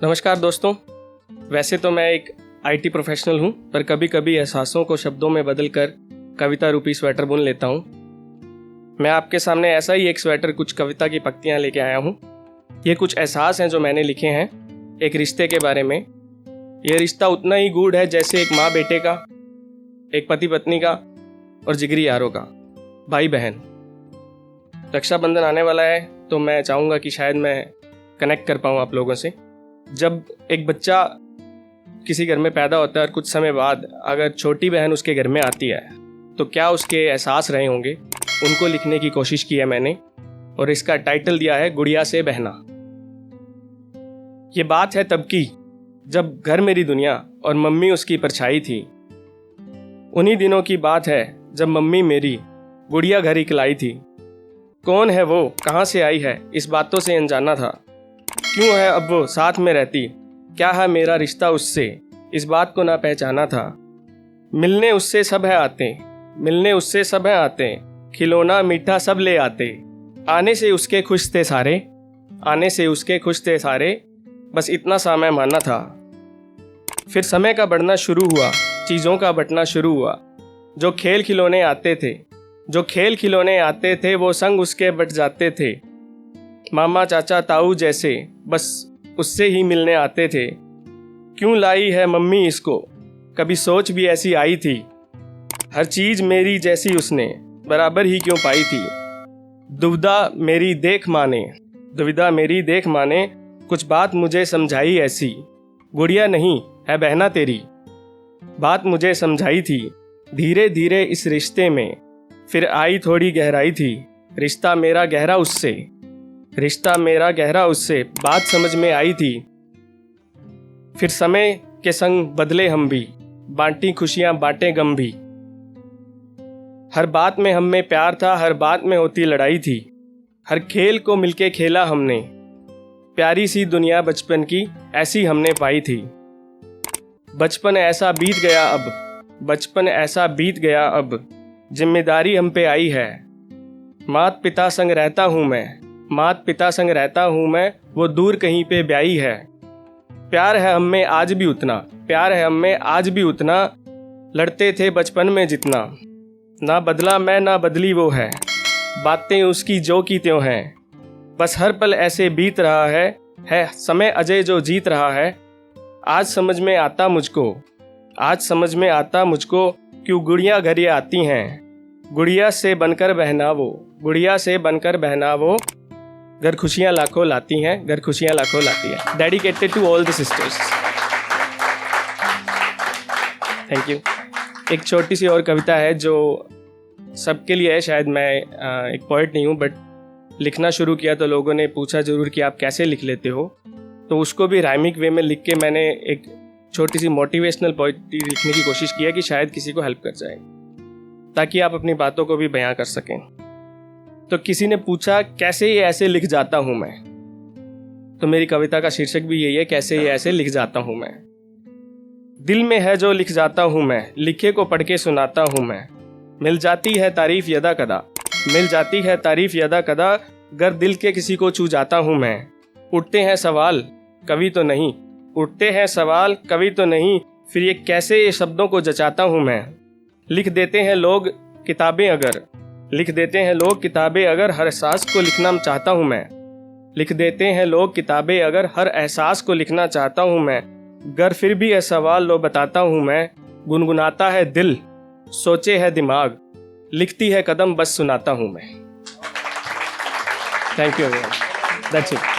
नमस्कार दोस्तों। वैसे तो मैं एक आईटी प्रोफेशनल हूँ, पर कभी कभी एहसासों को शब्दों में बदलकर कविता रूपी स्वेटर बुन लेता हूँ। मैं आपके सामने ऐसा ही एक स्वेटर कुछ कविता की पंक्तियाँ लेके आया हूँ। ये कुछ एहसास हैं जो मैंने लिखे हैं एक रिश्ते के बारे में। ये रिश्ता उतना ही गूढ़ है जैसे एक माँ बेटे का, एक पति पत्नी का और जिगरी यारों का, भाई बहन। रक्षाबंधन आने वाला है तो मैं चाहूँगा कि शायद मैं कनेक्ट कर पाऊँ आप लोगों से। जब एक बच्चा किसी घर में पैदा होता है और कुछ समय बाद अगर छोटी बहन उसके घर में आती है तो क्या उसके एहसास रहे होंगे, उनको लिखने की कोशिश की है मैंने और इसका टाइटल दिया है गुड़िया से बहना। ये बात है तब की जब घर मेरी दुनिया और मम्मी उसकी परछाई थी। उन्हीं दिनों की बात है जब मम्मी मेरी गुड़िया घर इकलाई थी। कौन है वो, कहाँ से आई है, इस बातों से अनजाना था। क्यों है अब वो साथ में रहती, क्या है मेरा रिश्ता उससे, इस बात को ना पहचाना था। मिलने उससे सब है आते, मिलने उससे सब है आते, खिलौना मीठा सब ले आते। आने से उसके खुश थे सारे, आने से उसके खुश थे सारे, बस इतना सा मैं माना था। फिर समय का बढ़ना शुरू हुआ, चीज़ों का बंटना शुरू हुआ। जो खेल खिलौने आते थे, जो खेल खिलौने आते थे वो संग उसके बट जाते थे। मामा चाचा ताऊ जैसे बस उससे ही मिलने आते थे। क्यों लाई है मम्मी इसको, कभी सोच भी ऐसी आई थी। हर चीज़ मेरी जैसी उसने बराबर ही क्यों पाई थी। दुविधा मेरी देख माने, दुविधा मेरी देख माने, कुछ बात मुझे समझाई ऐसी। गुड़िया नहीं है बहना तेरी, बात मुझे समझाई थी। धीरे धीरे इस रिश्ते में फिर आई थोड़ी गहराई थी। रिश्ता मेरा गहरा उससे, रिश्ता मेरा गहरा उससे, बात समझ में आई थी। फिर समय के संग बदले हम भी, बांटी खुशियां बांटे गम भी। हर बात में हम में प्यार था, हर बात में होती लड़ाई थी। हर खेल को मिलके खेला हमने, प्यारी सी दुनिया बचपन की ऐसी हमने पाई थी। बचपन ऐसा बीत गया अब, बचपन ऐसा बीत गया अब, जिम्मेदारी हम पे आई है। मात पिता संग रहता हूँ मैं, मात पिता संग रहता हूँ मैं, वो दूर कहीं पे ब्याही है। प्यार है हम में आज भी उतना, प्यार है हम में आज भी उतना, लड़ते थे बचपन में जितना। ना बदला मैं ना बदली वो है, बातें उसकी जो की त्यों हैं। बस हर पल ऐसे बीत रहा है समय अजय जो जीत रहा है। आज समझ में आता मुझको, आज समझ में आता मुझको, क्यों गुड़िया घर ये आती हैं। गुड़िया से बनकर बहना वो, गुड़िया से बनकर बहना वो, घर खुशियाँ लाखों लाती हैं, घर खुशियाँ लाखों लाती हैं। Dedicated to all the sisters. Thank you. एक छोटी सी और कविता है जो सबके लिए है। शायद मैं एक पोइट नहीं हूँ, बट लिखना शुरू किया तो लोगों ने पूछा ज़रूर कि आप कैसे लिख लेते हो, तो उसको भी राइमिक वे में लिख के मैंने एक छोटी सी मोटिवेशनल पोइट्री लिखने की कोशिश की है कि शायद किसी को हेल्प कर जाए, ताकि आप अपनी बातों को भी बयां कर सकें। तो किसी ने पूछा कैसे ये ऐसे लिख जाता हूँ मैं, तो मेरी कविता का शीर्षक भी यही है, कैसे ये ऐसे लिख जाता हूँ मैं। दिल में है जो लिख जाता हूँ मैं, लिखे को पढ़ के सुनाता हूँ मैं। मिल जाती है तारीफ यदा कदा, मिल जाती है तारीफ यदा कदा, गर दिल के किसी को छू जाता हूँ मैं। उठते हैं सवाल कभी तो नहीं, उठते हैं सवाल कभी तो नहीं, फिर ये कैसे ये शब्दों को जचाता हूँ मैं। लिख देते हैं लोग किताबें अगर, लिख देते हैं लोग किताबें अगर, हर एहसास को लिखना चाहता हूँ मैं। लिख देते हैं लोग किताबें अगर, हर एहसास को लिखना चाहता हूँ मैं। गर फिर भी ये सवाल लो बताता हूँ मैं, गुनगुनाता है दिल सोचे है दिमाग, लिखती है कदम बस सुनाता हूँ मैं। Thank you, that's it.